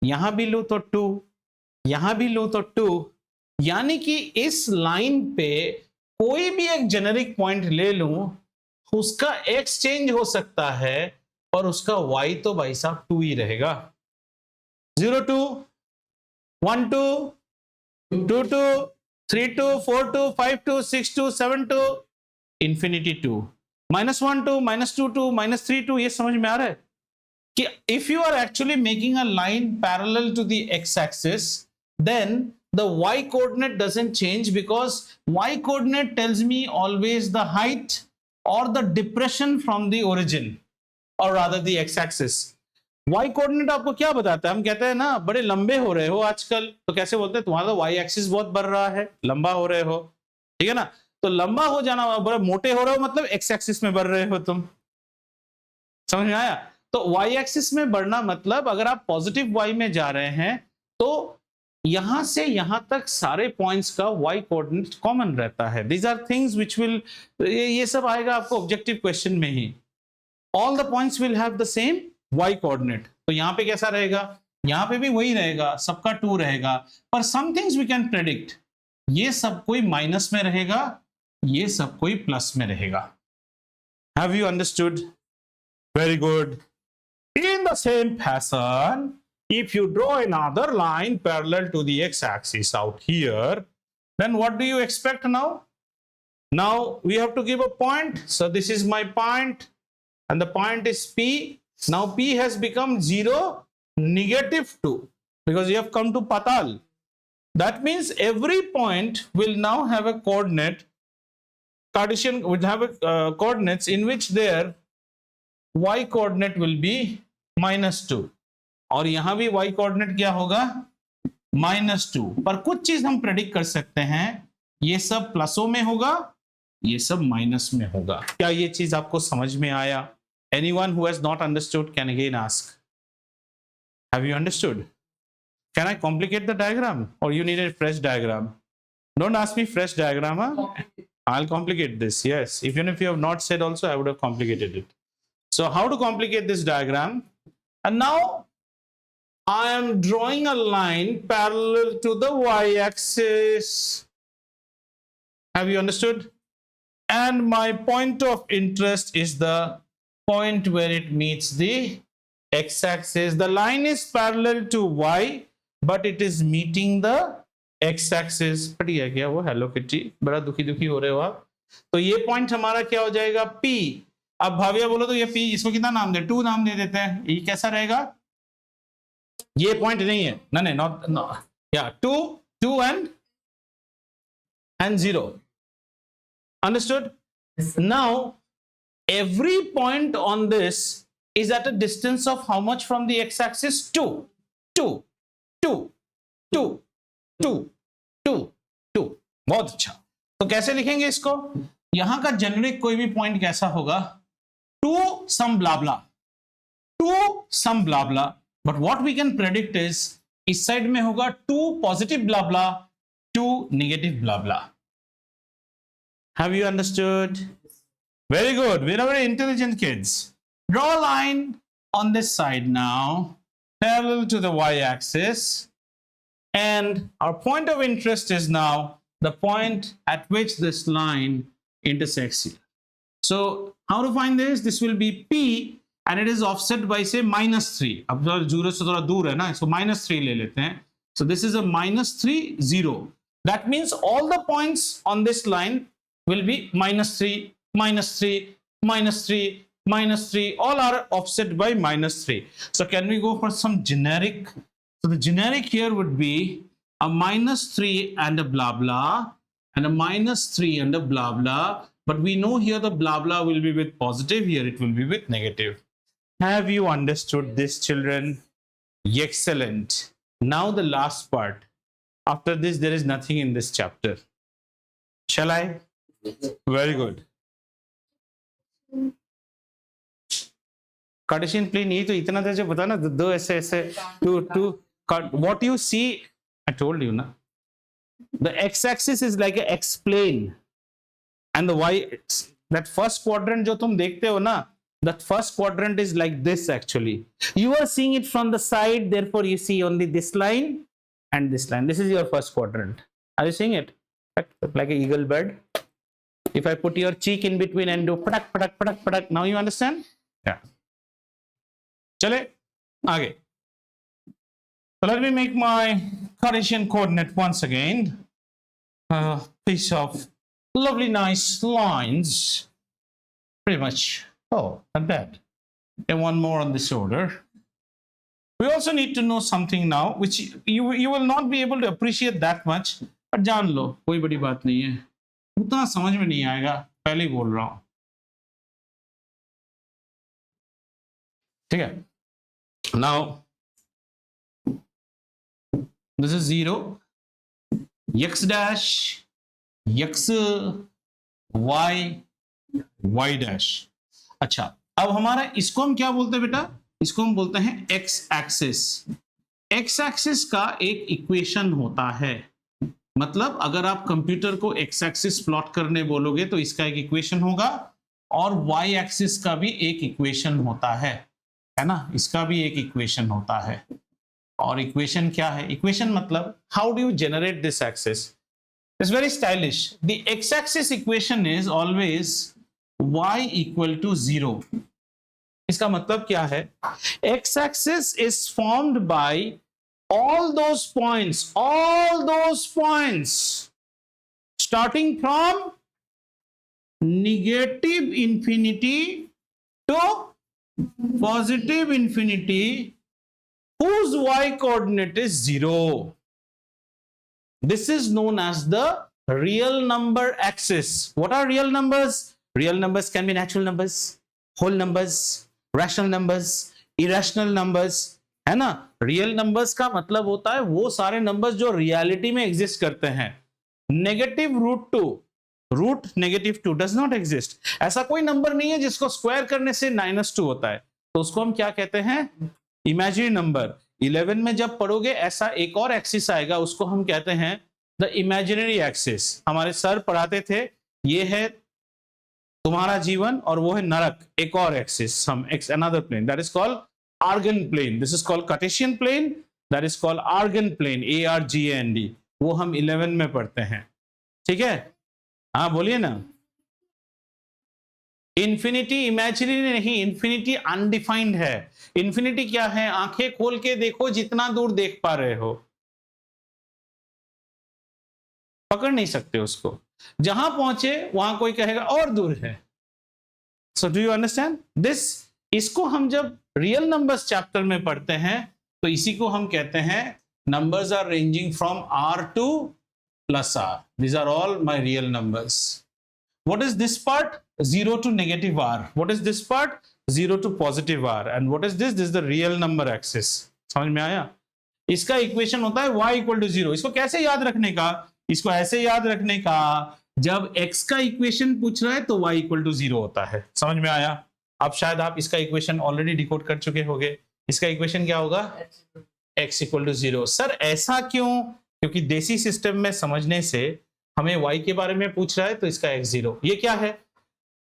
यहां भी लूं तो 2, यहां भी लूं तो 2. यानी कि इस लाइन पे कोई भी एक जेनेरिक पॉइंट ले लूं, उसका एक्स चेंज हो सकता है और उसका वाई तो भाई साहब 2 ही रहेगा. 0, 2, 1, 2, 2, 2, 3, 2, 4, 2, 5, 2, 6, 2, 7, 2, infinity 2. -1, 2, -2, 2, -3, 2. ये समझ में आ रहा है कि if you are actually making a line parallel to the x-axis, then the y coordinate doesn't change, because y coordinate tells me always the height or the depression from the origin, or rather the x-axis. y coordinate आपको क्या बताता है? हम कहते हैं ना बड़े लंबे हो रहे हो आजकल, तो कैसे बोलते हैं? तुम्हारा y एक्सिस बहुत बढ़ रहा है, लंबा हो रहे हो. ठीक है ना। तो लंबा हो जाना, बड़े मोटे हो रहे हो मतलब एक्स एक्सिस में बढ़ रहे हो तुम, समझ में आया। तो वाई एक्सिस में बढ़ना मतलब अगर आप पॉजिटिव वाई में जा रहे हैं तो यहां से यहां तक सारे पॉइंट्स का वाई कोऑर्डिनेट कॉमन रहता है। These are things which will, ये सब आएगा आपको ऑब्जेक्टिव क्वेश्चन में ही। All the points will have the same y coordinate. तो यहां पे कैसा रहेगा, यहां पे भी वही रहेगा, सबका 2 रहेगा, पर some things we can predict, ये सब कोई माइनस में रहेगा, ये सब कोई प्लस में रहेगा। Have you understood? Very good. In the same fashion, if you draw another line parallel to the x-axis out here, then what do you expect now? Now we have to give a point. So this is my point, and the point is P. Now P has become 0, -2, because you have come to Patal. That means every point will now have a coordinate. Cartesian will have a coordinates in which their y coordinate will be -2, और यहां भी y coordinate क्या होगा, -2। पर कुछ चीज हम predict कर सकते हैं, ये सब प्लसों में होगा, ये सब माइनस में होगा। क्या ये चीज आपको समझ में आया? Anyone who has not understood can again ask. Have you understood? Can I complicate the diagram और you need a fresh diagram? Don't ask me fresh diagram, huh? I'll complicate this. Yes, even if you have not said also, I would have complicated it. So how to complicate this diagram? And now I am drawing a line parallel to the y-axis. Have you understood? And my point of interest is the point where it meets the x-axis. The line is parallel to y, but it is meeting the x-axis. बढ़िया क्या वो hello kitty, बड़ा दुखी दुखी हो रहे हो आप। तो ये पॉइंट हमारा क्या हो जाएगा, P। अब भाविया बोलो तो ये P, इसको कितना नाम दे, 2 नाम दे देते हैं। ये कैसा रहेगा, ये पॉइंट नहीं है, नहीं नॉट या 2 and 0। Understood? Now every point on this is at a distance of how much from the x-axis? 2, 2, 2, 2, 2, 2, 2। बहुत अच्छा। तो कैसे लिखेंगे इसको? यहां का जेनेरिक कोई भी पॉइंट कैसा होगा, 2 some blah blah, 2 some blah blah, but what we can predict is इस साइड में होगा 2 positive blah blah, 2 negative blah blah। Have you understood? Very good. We are very intelligent kids. Draw a line on this side now, parallel to the y-axis, and our point of interest is now the point at which this line intersects here. So how to find this? This will be P, and it is offset by say -3. अब 0 से थोड़ा दूर है ना, इसको -3 ले लेते हैं। So this is a -3, 0. That means all the points on this line will be -3, -3, -3, -3. All are offset by -3. So can we go for some generic? So the generic here would be a -3 and a blah blah, and a -3 and a blah blah. But we know here the blah blah will be with positive, here it will be with negative. Have you understood this, children? Excellent. Now the last part. After this, there is nothing in this chapter. Shall I? Very good. Cartesian plane, ये तो इतना देर से बता ना, दो ऐसे ऐसे two. What you see, I told you ना. The x-axis is like a x-plane. And the y, that first quadrant जो तुम देखते हो ना, that first quadrant is like this actually. You are seeing it from the side, therefore you see only this line and this line. This is your first quadrant. Are you seeing it? Like an eagle bird. If I put your cheek in between and do patak, patak, patak, patak, now you understand? Yeah. Chale, आगे. So let me make my Cartesian coordinate once again. A piece of lovely, nice lines. Pretty much. Oh, not bad. And one more on this order. We also need to know something now, which you will not be able to appreciate that much. But जान लो, कोई बड़ी बात नहीं है. उतना समझ में नहीं आएगा, पहले ही बोल रहा हूँ. ठीक है? Now, this is 0. X dash x y y dash. अच्छा, अब हमारा इसको हम क्या बोलते हैं बेटा? इसको हम बोलते हैं x एक्सिस। x एक्सिस का एक इक्वेशन होता है, मतलब अगर आप कंप्यूटर को x एक्सिस प्लॉट करने बोलोगे तो इसका एक इक्वेशन होगा, और y एक्सिस का भी एक इक्वेशन होता है ना? इसका भी एक इक्वेशन होता है। और इक्वेशन क्या है? इक्वेशन मतलब how do you generate this axis? It's very stylish. The x axis equation is always y equal to 0। इसका मतलब क्या है? x axis is formed by all those points starting from negative infinity to positive infinity whose y coordinate is 0. This is known as the real number axis. What are real numbers? Real numbers can be natural numbers, whole numbers, rational numbers, irrational numbers, है ना? Real numbers का मतलब होता है वो सारे numbers जो reality में एग्जिस्ट करते हैं। Negative root negative 2 does not exist. ऐसा कोई नंबर नहीं है जिसको स्क्वायर करने से -2 होता है, तो उसको हम क्या कहते हैं? Imaginary number. 11 में जब पढ़ोगे ऐसा एक और एक्सिस आएगा, उसको हम कहते हैं द इमेजिनरी एक्सिस। हमारे सर पढ़ाते थे, ये है तुम्हारा जीवन और वो है नरक, एक और एक्सिस, हम another plane, that is called Argand plane. This is called Cartesian plane. That is called Argand plane. ARGAND. वो हम 11 में पढ़ते हैं, ठीक है? हाँ बोलिए ना। इंफिनिटी इमेजिनरी नहीं, इंफिनिटी अनडिफाइंड है। इंफिनिटी क्या है? आंखें खोल के देखो, जितना दूर देख पा रहे हो, पकड़ नहीं सकते उसको। जहां पहुंचे वहां कोई कहेगा और दूर है। So do you understand this? इसको हम जब रियल नंबर्स चैप्टर में पढ़ते हैं तो इसी को हम कहते हैं numbers are ranging from r to +r. These are all my real numbers. What is this part? 0 to -r. What is this part? 0 to +r. And what is this? This is the real number axis. समझ में आया? इसका equation होता है y = 0. इसको कैसे याद रखने का? इसको ऐसे याद रखने का, जब x का इक्वेशन पूछ रहा है तो y = 0 होता है। समझ में आया? अब शायद आप इसका इक्वेशन ऑलरेडी डिकोड कर चुके होंगे। इसका इक्वेशन क्या होगा? x = 0। सर ऐसा क्यों? क्योंकि देसी सिस्टम में समझने से हमें y के बारे में पूछ रहा है तो इसका x 0। ये क्या है?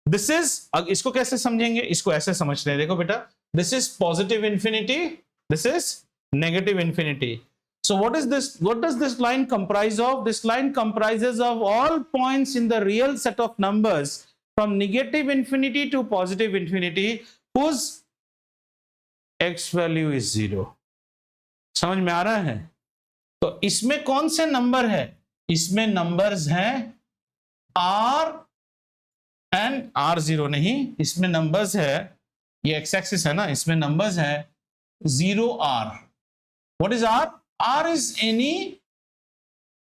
दिस इज, अब इसको कैसे समझेंगे? इसको ऐसे समझते हैं, देखो बेटा, this is positive infinity, this is negative infinity. So what is this? What does this line comprise of? This line comprises of all points in the real set of numbers from negative infinity to positive infinity whose x value is 0. समझ में आ रहा है? तो इसमें कौन से number है? इसमें नंबर्स हैं r एंड r0 नहीं, इसमें नंबर्स है, ये x एक्सिस है ना, इसमें नंबर्स है 0r. What is r? r is any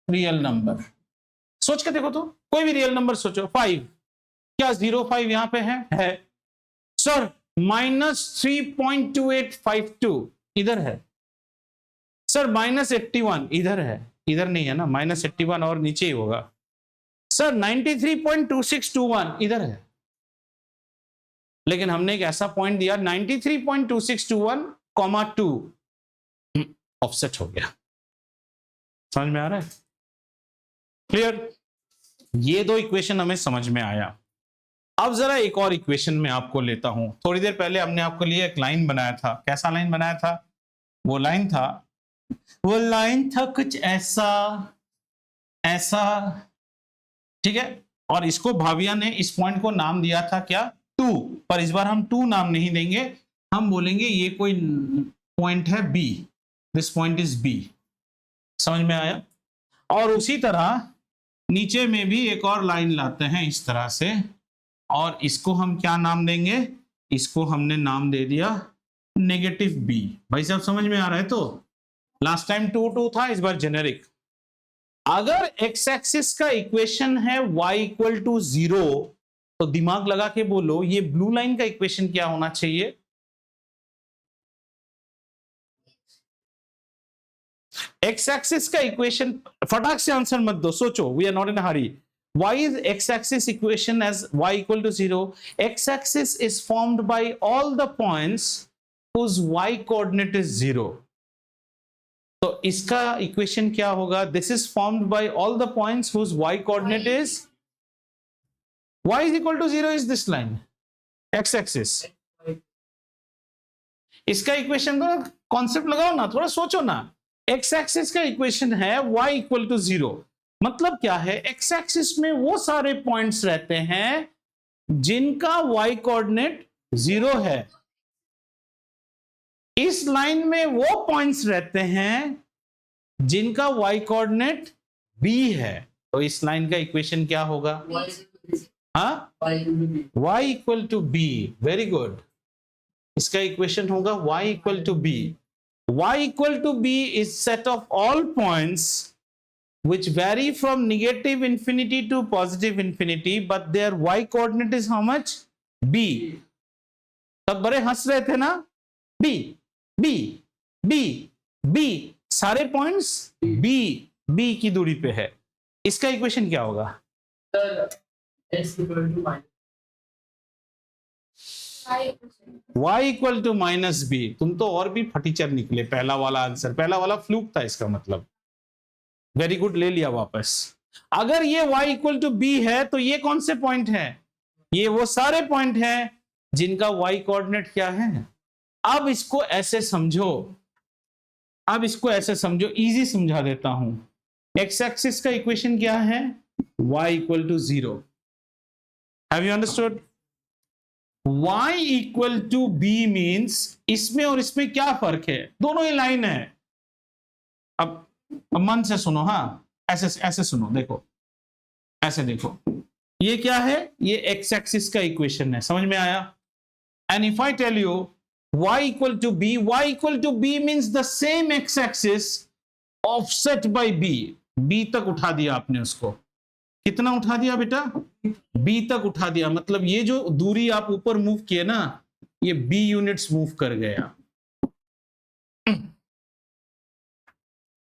real number. सोच के देखो तो, कोई भी रियल नंबर सोचो। 5, क्या 05 यहां पे है? सर -3.2852 इधर है। सर -81 इधर है, इधर नहीं है ना, -81 और नीचे ही होगा। सर 93.2621 इधर है, लेकिन हमने एक ऐसा पॉइंट दिया 93.2621, 2 ऑफसेट हो गया। समझ में आ रहा है? क्लियर? ये दो इक्वेशन हमें समझ में आया। अब जरा एक और इक्वेशन में आपको लेता हूं। थोड़ी देर पहले हमने आपको लिए एक लाइन बनाया था। कैसा लाइन बनाया था? वो लाइन था कुछ ऐसा ऐसा, ठीक है? और इसको भाविया ने इस पॉइंट को नाम दिया था क्या? 2। पर इस बार हम 2 नाम नहीं देंगे, हम बोलेंगे ये कोई पॉइंट है B, this point is B। समझ में आया? और उसी तरह नीचे में भी एक और लाइन लाते हैं इस तरह से, और इसको हम क्या नाम देंगे? इसको हमने नाम दे दिया -B। भाई साहब समझ में आ रहा है? तो लास्ट टाइम 2 2 था, इस बार जेनेरिक। अगर x एक्सिस का इक्वेशन है y = 0, तो दिमाग लगा के बोलो ये ब्लू लाइन का इक्वेशन क्या होना चाहिए? x एक्सिस का इक्वेशन, फटाक से आंसर मत दो, सोचो, we are not in a hurry. Why is x-axis equation as y equal to 0? X-axis is formed by all the points whose y coordinate is 0. तो इसका इक्वेशन क्या होगा? This is formed by all the points whose y coordinate is y is equal to 0 is this line, x-axis. इसका equation को concept लगाओ ना, थोड़ा सोचो ना. x-axis का इक्वेशन है y इक्वल टू 0. मतलब क्या है? एक्स एक्सिस में वो सारे पॉइंट्स रहते हैं जिनका y कोऑर्डिनेट 0 है. इस लाइन में वो पॉइंट्स रहते हैं जिनका y कोऑर्डिनेट b है. तो इस लाइन का इक्वेशन क्या होगा? हाँ, y equal to b. Very good. इसका इक्वेशन होगा y equal to b. y equal to b is set of all points which vary from negative infinity to positive infinity, but their y coordinate is how much? b. तब बड़े हंस रहे थे ना? b b b b, सारे points b की दूरी पे है. इसका इक्वेशन क्या होगा? y equal to minus b. तुम तो और भी फटीचर निकले. पहला वाला आंसर, पहला वाला फ्लूक था इसका मतलब. वेरी गुड, ले लिया वापस. अगर ये y इक्वल टू b है तो ये कौन से पॉइंट है? ये वो सारे पॉइंट हैं जिनका y कोऑर्डिनेट क्या है. अब इसको ऐसे समझो, अब इसको ऐसे समझो, इजी समझा देता हूं. x एक्सिस का इक्वेशन क्या है? y equal to 0. Have you understood? y equal to b means इसमें और इसमें क्या फर्क है? दोनों ही लाइन है. अब मन से सुनो. हाँ, ऐसे ऐसे सुनो. देखो, ऐसे देखो. ये क्या है? ये एक्स एक्सिस का इक्वेशन है. समझ में आया? And if I tell you y equal to b, y equal to b means the same X axis offset by b. b तक उठा दिया आपने उसको. कितना उठा दिया बेटा? b तक उठा दिया. मतलब ये जो दूरी आप ऊपर मूव किए ना, ये b यूनिट्स मूव कर गया.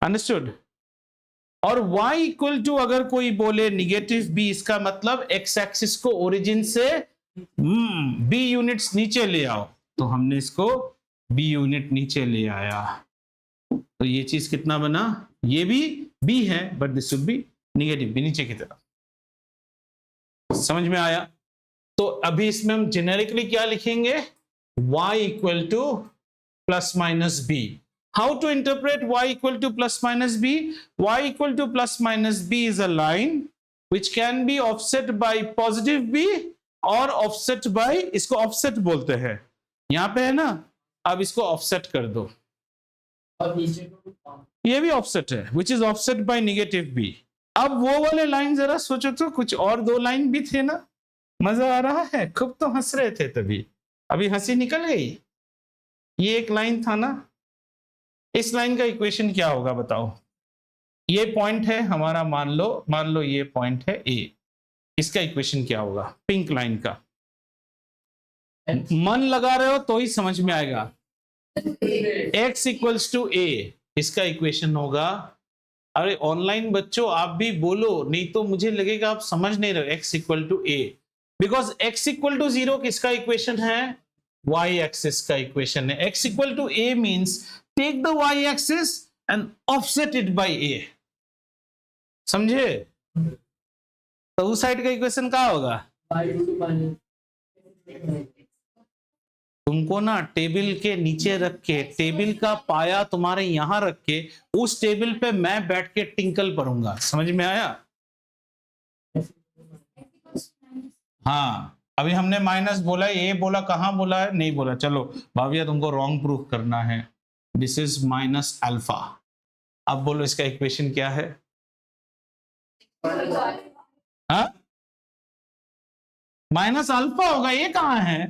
अंडरस्टूड? और y इक्वल टू अगर कोई बोले निगेटिव b, इसका मतलब x एक्सिस को ओरिजिन से b यूनिट्स नीचे ले आओ. तो हमने इसको b यूनिट नीचे ले आया. तो ये चीज कितना बना? ये भी b है but this should be negative b, नीचे की तरफ. समझ में आया? तो अभी इसमें हम जेनेरिकली क्या लिखेंगे? y equal two plus minus b. How to interpret y equal to plus minus b? Y equal to plus minus b is a line which can be offset by positive b or offset by, इसको offset बोलते हैं. यहां पे है ना, अब इसको offset कर दो. और नीचे ये भी offset है, which is offset by negative b. अब वो वाले लाइन जरा सोचो तो, कुछ और दो लाइन भी थे ना. मजा आ रहा है? खूब तो हंस रहे थे तभी, अभी हंसी निकल गई. ये एक लाइन था ना, इस लाइन का इक्वेशन क्या होगा बताओ? ये पॉइंट है हमारा, मान लो ये पॉइंट है A. इसका इक्वेशन क्या होगा? पिंक लाइन का. मन लगा रहे हो तो ही समझ में आएगा. x equals to A. इसका इक्वेशन होगा, अरे ऑनलाइन बच्चों आप भी बोलो, नहीं तो मुझे लगेगा आप समझ नहीं रहे. x equal to A, because x equal to 0 किसका इक्वेशन है? y एक्सिस का इक्वेशन है. x equal to A means take the y axis and offset it by a. समझे? तो उस साइड का इक्वेशन क्या होगा? तुमको ना टेबल के नीचे रख के, टेबल का पाया तुम्हारे यहां रख के, उस टेबल पे मैं बैठ के टिंकल पढ़ूंगा. समझ में आया? हाँ, अभी हमने माइनस बोला, ये बोला, कहां बोला है? नहीं बोला. चलो भाविया, तुमको रॉन्ग प्रूफ करना है. This is minus alpha. अब बोलो इसका इक्वेशन क्या है? हाँ, माइनस अल्फा होगा. ये कहाँ है?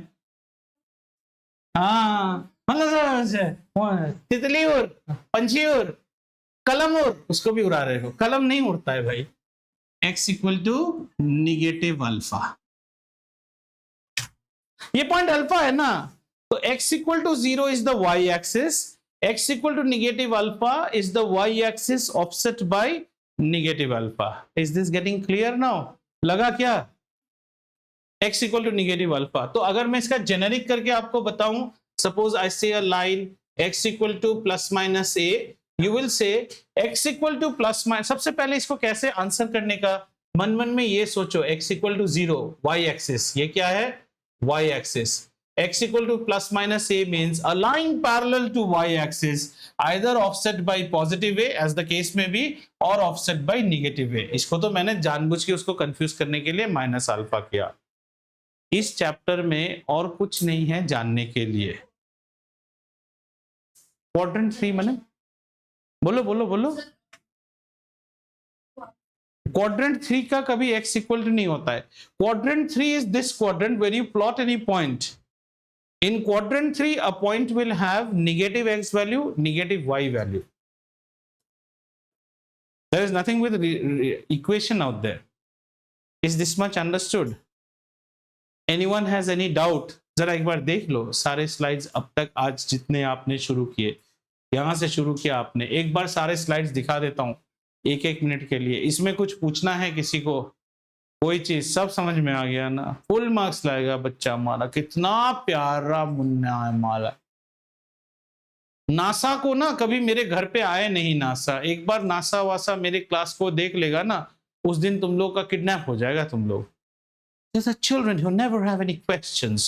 हाँ, मतलब तितली उड़, पंछी उड़, कलम उड़. उसको भी उड़ा रहे हो. कलम नहीं उड़ता है भाई. x equal to negative alpha. ये पॉइंट अल्फा है ना, तो x equal to 0 is the y axis. x equal to negative alpha is the y axis offset by negative alpha. Is this getting clear now? लगा क्या? x equal to negative alpha. तो अगर मैं इसका generic करके आपको बताऊं, suppose I से a line x equal two plus minus a, you will say x equal two plus minus. सबसे पहले इसको कैसे आंसर करने का, मन मन में ये सोचो, x equal to 0 y axis, ये क्या है y axis. x equal to plus minus a means a line parallel to y axis either offset by positive a as the case may be or offset by negative a। इसको तो मैंने जानबूझ के उसको confuse करने के लिए minus alpha किया। इस चैप्टर में और कुछ नहीं है जानने के लिए। क्वाड्रेंट 3 माने बोलो बोलो बोलो। क्वाड्रेंट 3 का कभी x इक्वल टू नहीं होता है। Quadrant 3 is this quadrant where you plot any point. In quadrant 3, a point will have negative x value, negative y value. There is nothing with equation out there. Is this much understood? Anyone has any doubt? जरा एक बार देख लो सारे slides अब तक आज जितने आपने शुरू किए, यहां से शुरू किया आपने, एक बार सारे स्लाइड्स दिखा देता हूं एक एक मिनट के लिए। इसमें कुछ पूछना है किसी को? कोई चीज सब समझ में आ गया ना? फुल मार्क्स लाएगा बच्चा हमारा। कितना प्यारा मुन्ना है हमारा। नासा को ना कभी मेरे घर पे आए नहीं नासा। एक बार नासा वासा मेरे क्लास को देख लेगा ना, उस दिन तुम लोग का किडनैप हो जाएगा तुम लोग। There's a children who never have any questions.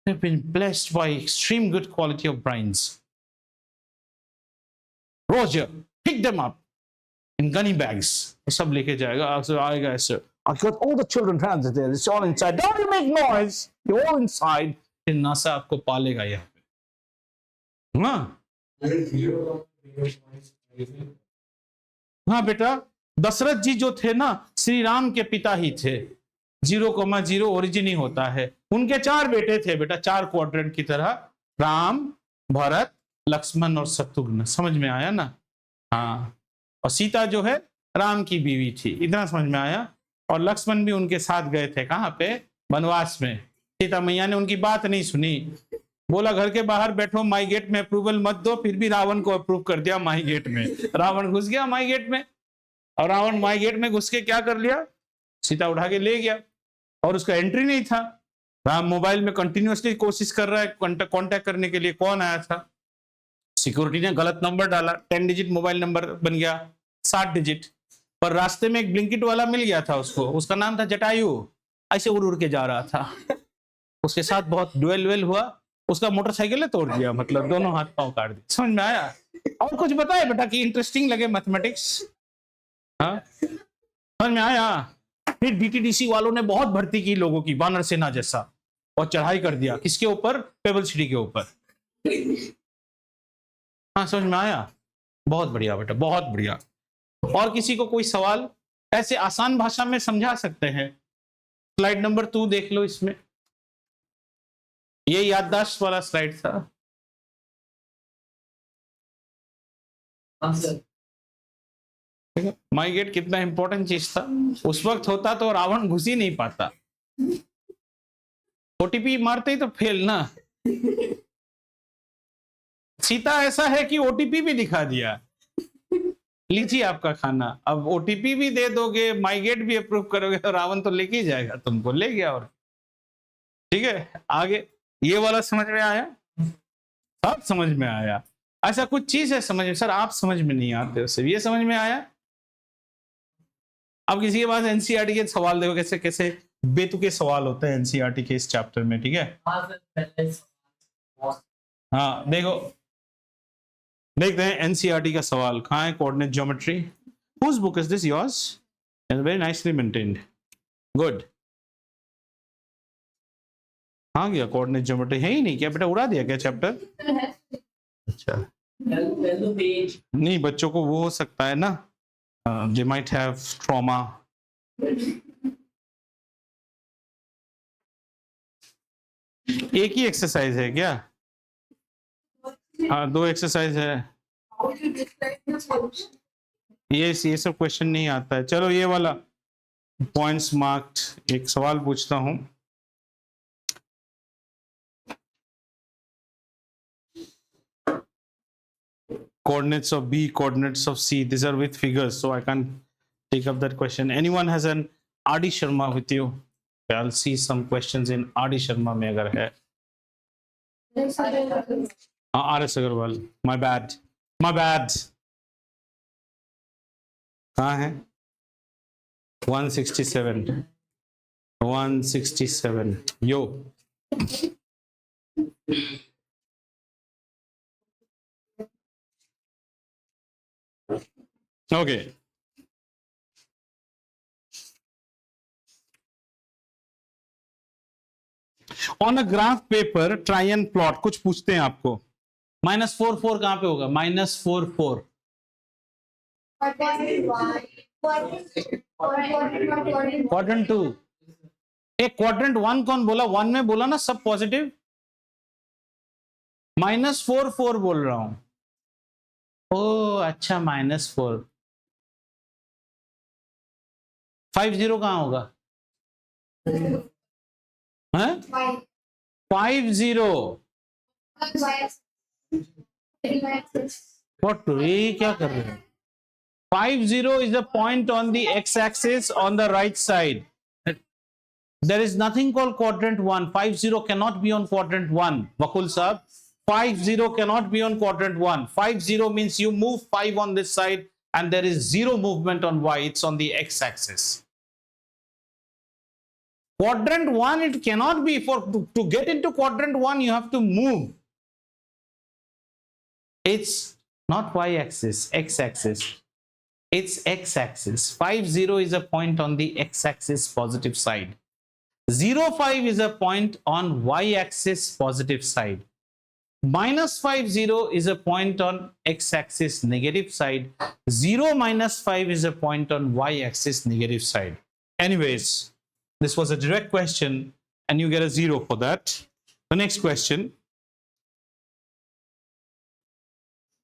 They've been blessed by extreme good quality of brains. Roger, pick them up in gunny bags. सब लेके जाएगा, आएगा ऐसे। I got all the children hands there. It's all inside. Don't you make noise. You're all inside. फिर NASA आपको पालेगा यहाँ पे। हाँ बेटा, दशरथ जी जो थे ना, श्री राम के पिता ही थे। 0,0 ओरिजिन ही होता है। उनके 4 बेटे थे बेटा, 4 क्वाड्रेंट की तरह, राम, भरत, लक्ष्मण और शत्रुघ्न। समझ में आया ना? हाँ, और सीता जो है राम की बीवी थी। इतना समझ में आया? और लक्ष्मण भी उनके साथ गए थे। कहाँ पे? वनवास में। सीता मैया ने उनकी बात नहीं सुनी, बोला घर के बाहर बैठो, माई गेट में अप्रूवल मत दो। फिर भी रावण को अप्रूव कर दिया माई गेट में। रावण घुस गया माई गेट में, और रावण माई गेट में घुस के क्या कर लिया, सीता उठा के ले गया, और उसका एंट्री नहीं था। राम मोबाइल में कंटिन्यूअसली कोशिश कर रहा है कांटेक्ट करने के लिए, कौन आया था? सिक्योरिटी ने गलत नंबर डाला, 10 डिजिट मोबाइल नंबर बन गया 60 डिजिट। पर रास्ते में एक ब्लिंकिट वाला मिल गया था उसको, उसका नाम था जटायु। ऐसे उड़ उड़ के जा रहा था, उसके साथ बहुत डुएल हुआ, उसका मोटरसाइकिल तोड़ दिया, मतलब दोनों हाथ पांव काट दिए। समझ में आया? और कुछ बताए बेटा कि इंटरेस्टिंग लगे मैथमेटिक्स? हाँ, समझ में आया? फिर डीटीडीसी वालों ने बहुत भर्ती की लोगों की, वानर सेना जैसा, और चढ़ाई कर दिया। किसके ऊपर? पेबल सिटी के ऊपर। हाँ, समझ में आया? बहुत बढ़िया बेटा, बहुत बढ़िया। और किसी को कोई सवाल? ऐसे आसान भाषा में समझा सकते हैं। स्लाइड नंबर 2 देख लो। इसमें ये याददाश्त वाला स्लाइड था। माई गेट कितना इंपॉर्टेंट चीज था उस वक्त। होता तो रावण घुस ही नहीं पाता। ओटीपी मारते ही तो फेल ना। सीता ऐसा है कि ओटीपी भी दिखा दिया, लीजिए आपका खाना। अब ओटीपी भी दे दोगे, माई गेट भी अप्रूव करोगे, तो रावण तो लेके ही जाएगा तुमको, ले गया। और ठीक है, आगे ये वाला समझ में आया? सब समझ में आया? ऐसा कुछ चीज है समझ में? सर आप समझ में नहीं आते हो सर, ये समझ में आया? अब किसी के पास एनसीईआरटी के सवाल देखो, कैसे कैसे बेतुके सवाल होते हैं एनसीईआरटी के इस चैप्टर में। ठीक है, हाँ देखो, देखते हैं एनसीईआरटी का सवाल कहाँ है। Coordinate geometry, whose book is this? Yours? It's very nicely maintained. Good. हाँ गया कोऑर्डिनेट ज्योमेट्री, है ही नहीं क्या बेटा? उड़ा दिया क्या चैप्टर? अच्छा, नहीं बच्चों को वो हो सकता है ना, they might have trauma. एक ही एक्सरसाइज है क्या? हाँ 2 एक्सरसाइज है। ये सब क्वेश्चन नहीं आता है। चलो ये वाला पॉइंट्स मार्क्ड एक सवाल पूछता हूं। Coordinates of B, coordinates of C, these are with figures, so I can't take up that question. Anyone has an RD Sharma with you. I'll see some questions in RD Sharma में अगर है. RS Agarwal. My bad. कहाँ है? 167. Yo. Okay. On a graph paper, try and plot. कुछ पूछते हैं आपको. -4 कहां पे होगा? -4 क्वाड्रेंट 2. एक क्वाड्रेंट 1 कौन बोला? 1 में बोला ना सब पॉजिटिव. -4 बोल रहा हूं. ओ अच्छा, -4. 50 कहां होगा? 50. What? ये क्या कर रहे हैं? 50 is a point on the x-axis on the right side. There is nothing called quadrant 1. 50 cannot be on quadrant 1. Vakul sahab, 50 cannot be on quadrant 1. 50 means you move 5 on this side and there is 0 movement on y. It's on the x-axis. Quadrant 1 it cannot be. To get into quadrant 1 you have to move. It's not y-axis, x-axis. It's x-axis. 50 is a point on the x-axis positive side. 0,5 is a point on y-axis positive side. -50 is a point on x-axis negative side. 0 - 5 is a point on y-axis negative side. Anyways, this was a direct question and you get a 0 for that. The next question.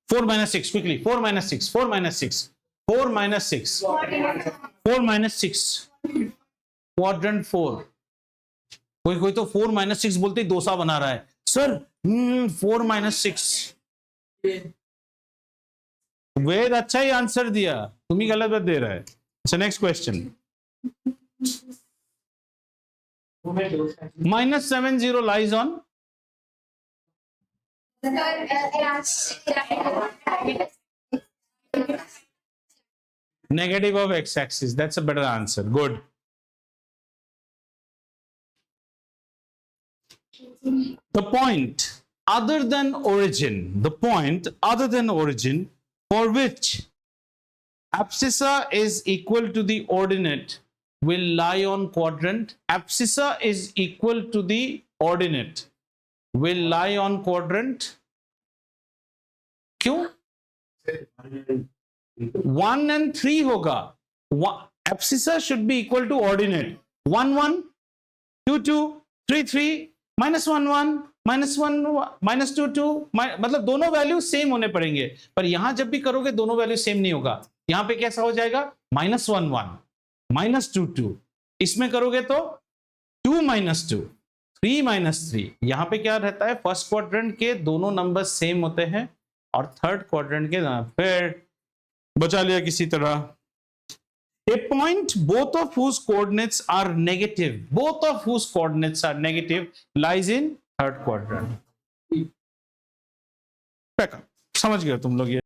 4 - 6, quickly. 4 - 6. 4 - 6. 4 - 6. 4 - 6. Quadrant 4. कोई तो 4 - 6 बोलते ही डोसा बना रहा है. Sir 4 - 6. वेद अच्छा ही answer दिया, तुम ही गलत दे रहा है. So next question. -70 lies on negative of x-axis. That's a better answer. Good. The point other than origin, for which abscissa is equal to the ordinate will lie on quadrant. Abscissa is equal to the ordinate will lie on quadrant. क्यों? 1 and 3 होगा. Abscissa should be equal to ordinate. 1 1 2 2 3 3 -1 1 -1 -2 2, मतलब दोनों value same होने पड़ेंगे. पर यहां जब भी करोगे दोनों वैल्यू सेम नहीं होगा. यहां पे कैसा हो जाएगा? -1 1 -2 2. इसमें करोगे तो 2 - 2 3 - 3. यहां पे क्या रहता है? फर्स्ट क्वाड्रेंट के दोनों नंबर सेम होते हैं और थर्ड क्वाड्रेंट के फिर बचा लिया किसी तरह. A point both of whose coordinates are negative lies in third quadrant. समझ गए तुम लोग ये?